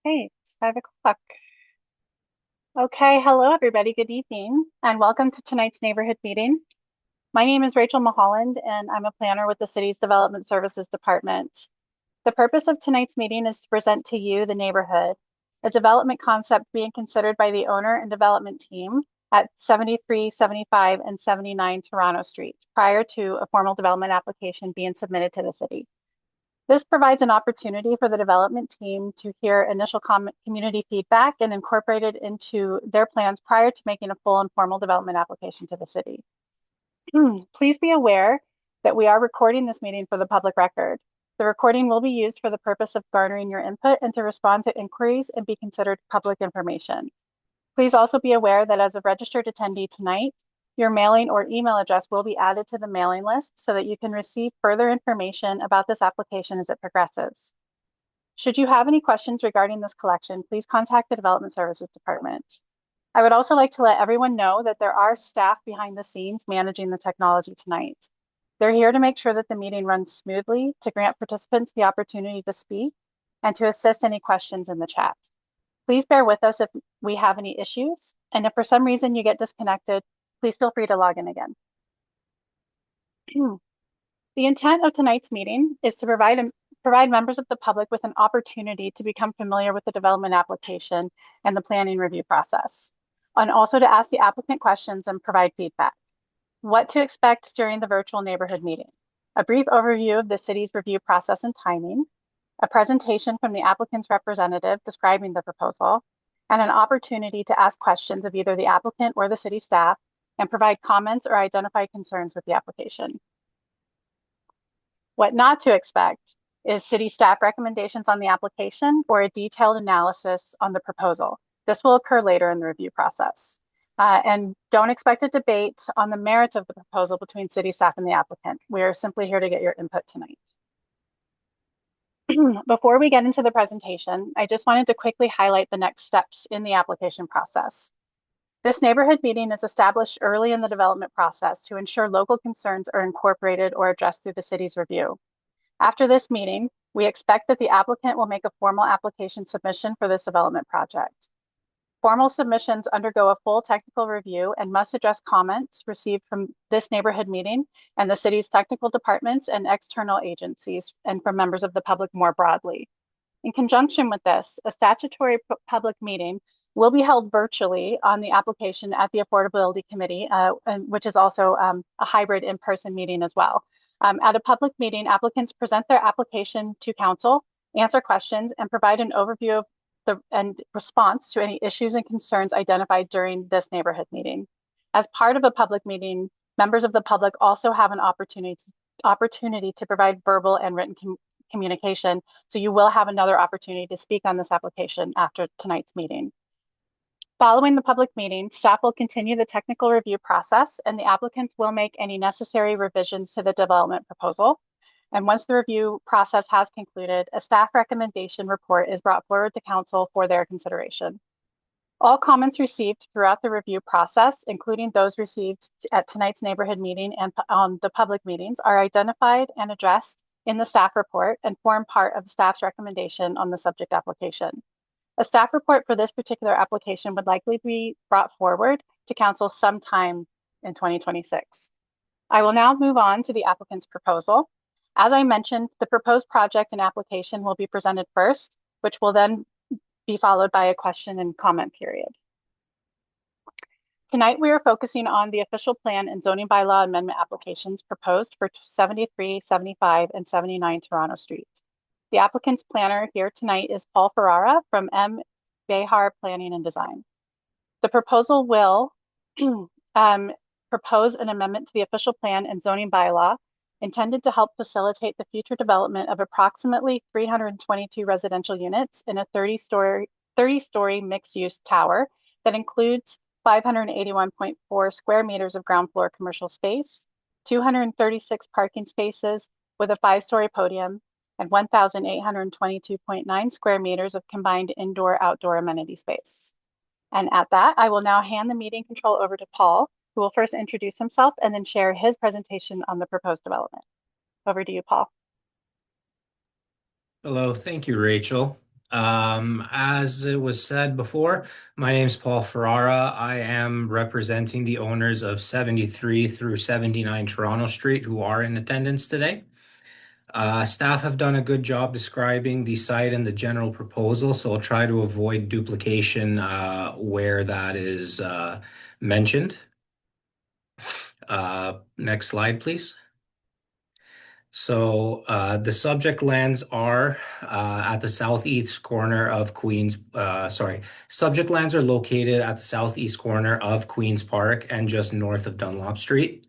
Hey, it's 5 o'clock. Okay, hello everybody. Good evening, and welcome to tonight's neighborhood meeting. My name is Rachel Mulholland, and I'm a planner with the city's Development Services Department. The purpose of tonight's meeting is to present to you the neighborhood, a development concept being considered by the owner and development team at 73, 75, and 79 Toronto Street prior to a formal development application being submitted to the city. This provides an opportunity for the development team to hear initial community feedback and incorporate it into their plans prior to making a full and formal development application to the city. Please be aware that we are recording this meeting for the public record. The recording will be used for the purpose of garnering your input and to respond to inquiries and be considered public information. Please also be aware that as a registered attendee tonight, your mailing or email address will be added to the mailing list so that you can receive further information about this application as it progresses. Should you have any questions regarding this collection, please contact the Development Services Department. I would also like to let everyone know that there are staff behind the scenes managing the technology tonight. They're here to make sure that the meeting runs smoothly, to grant participants the opportunity to speak, and to assist any questions in the chat. Please bear with us if we have any issues, and if for some reason you get disconnected, please feel free to log in again. The intent of tonight's meeting is to provide members of the public with an opportunity to become familiar with the development application and the planning review process, and also to ask the applicant questions and provide feedback. What to expect during the virtual neighborhood meeting: a brief overview of the city's review process and timing, a presentation from the applicant's representative describing the proposal, and an opportunity to ask questions of either the applicant or the city staff and provide comments or identify concerns with the application. What not to expect is city staff recommendations on the application or a detailed analysis on the proposal. This will occur later in the review process. And don't expect a debate on the merits of the proposal between city staff and the applicant. We are simply here to get your input tonight. Before we get into the presentation, I just wanted to quickly highlight the next steps in the application process. This neighborhood meeting is established early in the development process to ensure local concerns are incorporated or addressed through the city's review. After this meeting, we expect that the applicant will make a formal application submission for this development project. Formal submissions undergo a full technical review and must address comments received from this neighborhood meeting and the city's technical departments and external agencies and from members of the public more broadly. In conjunction with this, a statutory public meeting will be held virtually on the application at the Affordability Committee, which is also a hybrid in-person meeting as well. At a public meeting, applicants present their application to council, answer questions, and provide an overview of and response to any issues and concerns identified during this neighborhood meeting. As part of a public meeting, members of the public also have an opportunity to provide verbal and written communication. So you will have another opportunity to speak on this application after tonight's meeting. Following the public meeting, staff will continue the technical review process and the applicants will make any necessary revisions to the development proposal. And once the review process has concluded, a staff recommendation report is brought forward to council for their consideration. All comments received throughout the review process, including those received at tonight's neighborhood meeting and on the public meetings, are identified and addressed in the staff report and form part of staff's recommendation on the subject application. A staff report for this particular application would likely be brought forward to council sometime in 2026. I will now move on to the applicant's proposal. As I mentioned, the proposed project and application will be presented first, which will then be followed by a question and comment period. Tonight, we are focusing on the official plan and zoning bylaw amendment applications proposed for 73, 75, and 79 Toronto Street. The applicant's planner here tonight is Paul Ferrara from M. Behar Planning and Design. The proposal will propose an amendment to the official plan and zoning bylaw intended to help facilitate the future development of approximately 322 residential units in a 30-story mixed-use tower that includes 581.4 square meters of ground floor commercial space, 236 parking spaces with a 5-story podium, and 1,822.9 square meters of combined indoor-outdoor amenity space. And at that, I will now hand the meeting control over to Paul, who will first introduce himself and then share his presentation on the proposed development. Over to you, Paul. Hello, thank you, Rachel. As it was said before, my name is Paul Ferrara. I am representing the owners of 73 through 79 Toronto Street who are in attendance today. Staff have done a good job describing the site and the general proposal, so I'll try to avoid duplication where that is mentioned. Next slide, please. The subject lands are at the southeast corner of subject lands are located at the southeast corner of Queen's Park and just north of Dunlop Street.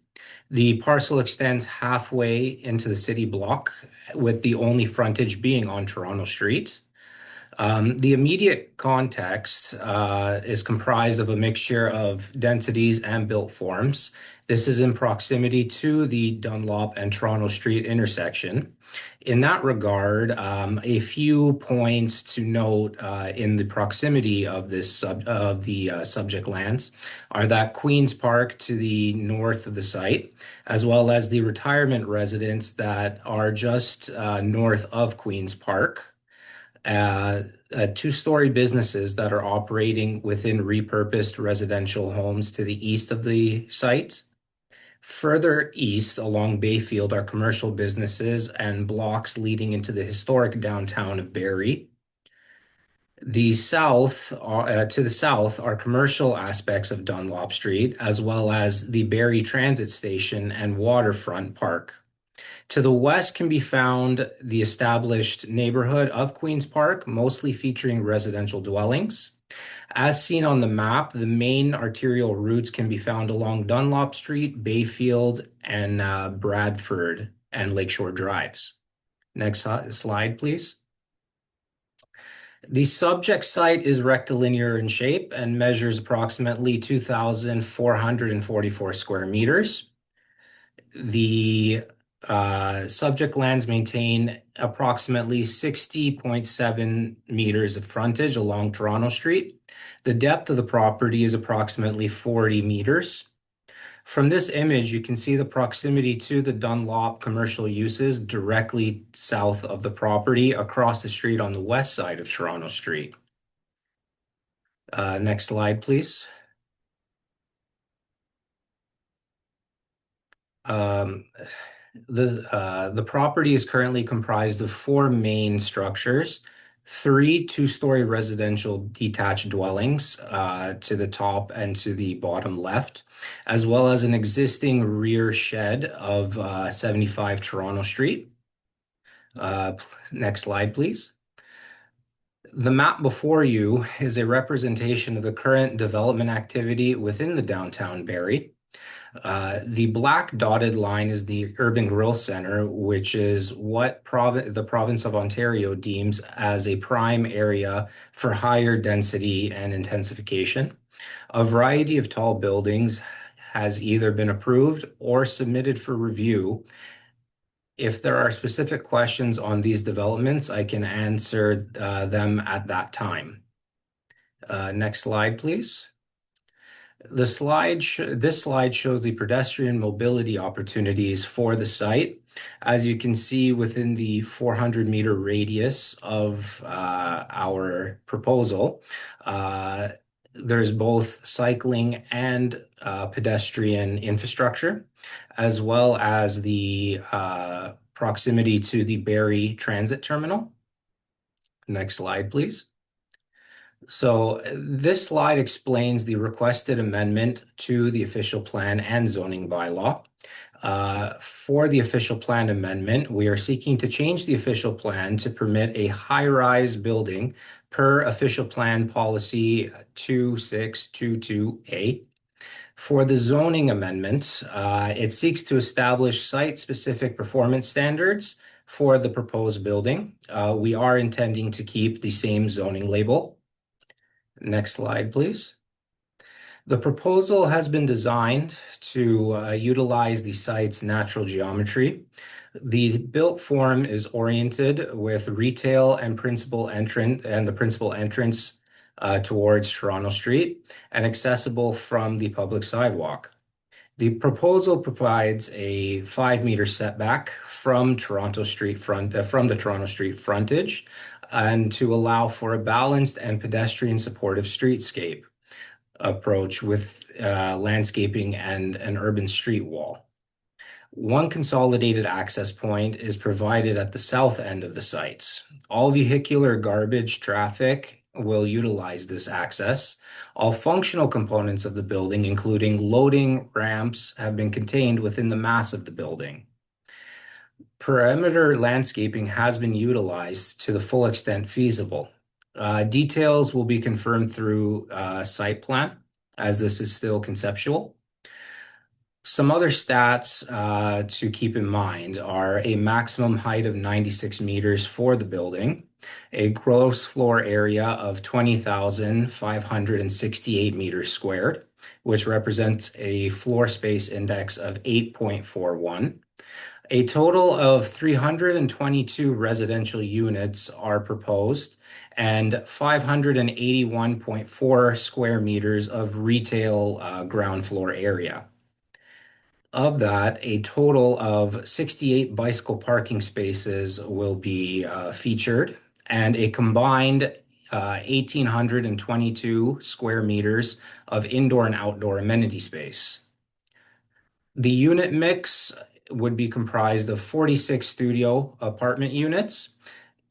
The parcel extends halfway into the city block, with the only frontage being on Toronto Street. The immediate context is comprised of a mixture of densities and built forms. This is in proximity to the Dunlop and Toronto Street intersection. In that regard, a few points to note in the proximity of the subject lands are that Queen's Park to the north of the site, as well as the retirement residents that are just north of Queen's Park. Two-story businesses that are operating within repurposed residential homes to the east of the site. Further east along Bayfield are commercial businesses and blocks leading into the historic downtown of Barrie. To the south are commercial aspects of Dunlop Street, as well as the Barrie Transit Station and Waterfront Park. To the west can be found the established neighborhood of Queen's Park, mostly featuring residential dwellings. As seen on the map, the main arterial routes can be found along Dunlop Street, Bayfield, and Bradford and Lakeshore Drives. Next slide, please. The subject site is rectilinear in shape and measures approximately 2,444 square meters. The subject lands maintain approximately 60.7 meters of frontage along Toronto Street. The depth of the property is approximately 40 meters. From this image, you can see the proximity to the Dunlop commercial uses directly south of the property across the street on the west side of Toronto Street. Next slide, please. The property is currently comprised of four main structures, three two-story residential detached dwellings to the top and to the bottom left, as well as an existing rear shed of 75 Toronto Street. Next slide, please. The map before you is a representation of the current development activity within the downtown Barrie. The black dotted line is the Urban Growth Center, which is what the province of Ontario deems as a prime area for higher density and intensification. A variety of tall buildings has either been approved or submitted for review. If there are specific questions on these developments, I can answer them at that time. Next slide, please. This slide shows the pedestrian mobility opportunities for the site. As you can see within the 400-meter radius of our proposal, there's both cycling and pedestrian infrastructure, as well as the proximity to the Barrie Transit Terminal. Next slide, please. So this slide explains the requested amendment to the official plan and zoning bylaw. For the official plan amendment, we are seeking to change the official plan to permit a high-rise building per official plan policy 2622A. For the zoning amendment, it seeks to establish site-specific performance standards for the proposed building. We are intending to keep the same zoning label. Next slide, please. The proposal has been designed to utilize the site's natural geometry. The built form is oriented with retail and the principal entrance towards Toronto Street and accessible from the public sidewalk. The proposal provides a 5-meter setback from the Toronto Street frontage, and to allow for a balanced and pedestrian supportive streetscape approach with landscaping and an urban street wall. One consolidated access point is provided at the south end of the sites. All vehicular garbage traffic will utilize this access. All functional components of the building, including loading ramps, have been contained within the mass of the building. Perimeter landscaping has been utilized to the full extent feasible. Details will be confirmed through site plan, as this is still conceptual. Some other stats to keep in mind are a maximum height of 96 meters for the building, a gross floor area of 20,568 meters squared, which represents a floor space index of 8.41. A total of 322 residential units are proposed and 581.4 square meters of retail ground floor area. Of that, a total of 68 bicycle parking spaces will be featured, and a combined 1,822 square meters of indoor and outdoor amenity space. The unit mix would be comprised of 46 studio apartment units,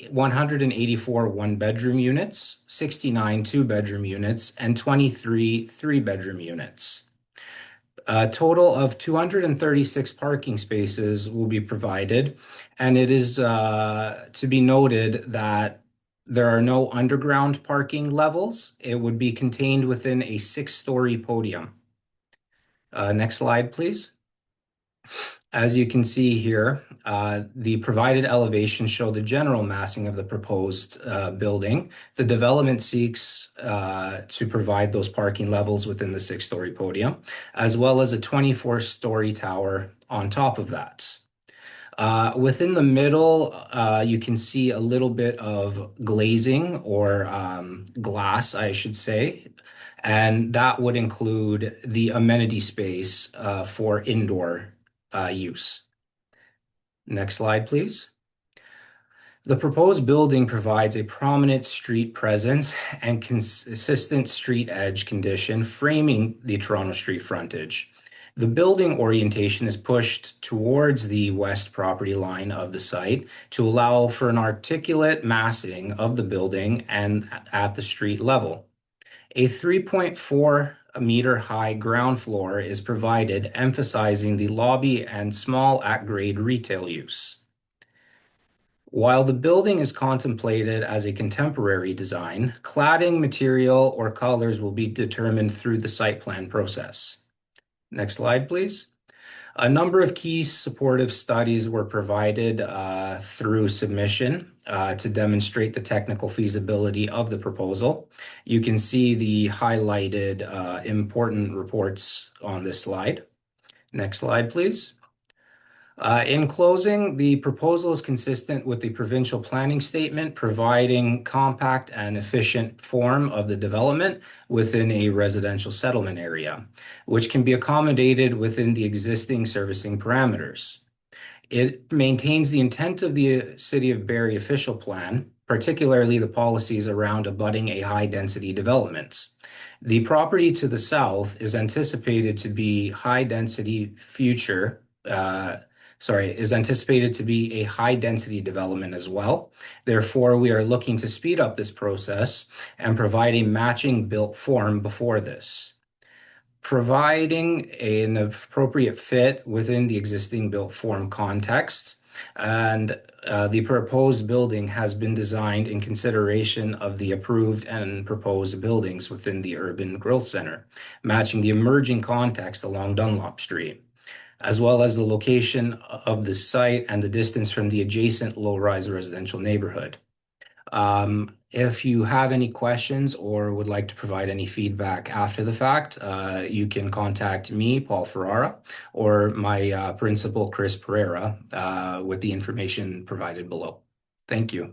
184 one-bedroom units, 69 two-bedroom units, and 23 three-bedroom units. A total of 236 parking spaces will be provided, and it is to be noted that there are no underground parking levels. It would be contained within a 6-story podium. Next slide, please. As you can see here, the provided elevations show the general massing of the proposed building. The development seeks to provide those parking levels within the 6-story podium, as well as a 24-story tower on top of that. Within the middle, you can see a little bit of glazing or glass, I should say, and that would include the amenity space for indoor use. Next slide, please. The proposed building provides a prominent street presence and consistent street edge condition, framing the Toronto street frontage. The building orientation is pushed towards the west property line of the site to allow for an articulate massing of the building and at the street level. A 3.4-meter high ground floor is provided, emphasizing the lobby and small at-grade retail use. While the building is contemplated as a contemporary design, cladding material or colors will be determined through the site plan process. Next slide, please. A number of key supportive studies were provided through submission to demonstrate the technical feasibility of the proposal. You can see the highlighted important reports on this slide. Next slide, please. In closing, the proposal is consistent with the provincial planning statement, providing compact and efficient form of the development within a residential settlement area, which can be accommodated within the existing servicing parameters. It maintains the intent of the City of Barrie official plan, particularly the policies around abutting a high-density development. The property to the south is anticipated to be a high-density development as well. Therefore, we are looking to speed up this process and provide a matching built form before this, providing an appropriate fit within the existing built form context. And the proposed building has been designed in consideration of the approved and proposed buildings within the urban growth center, matching the emerging context along Dunlop Street, as well as the location of the site and the distance from the adjacent low-rise residential neighborhood. If you have any questions or would like to provide any feedback after the fact, you can contact me, Paul Ferrara, or my principal, Chris Pereira, with the information provided below. Thank you.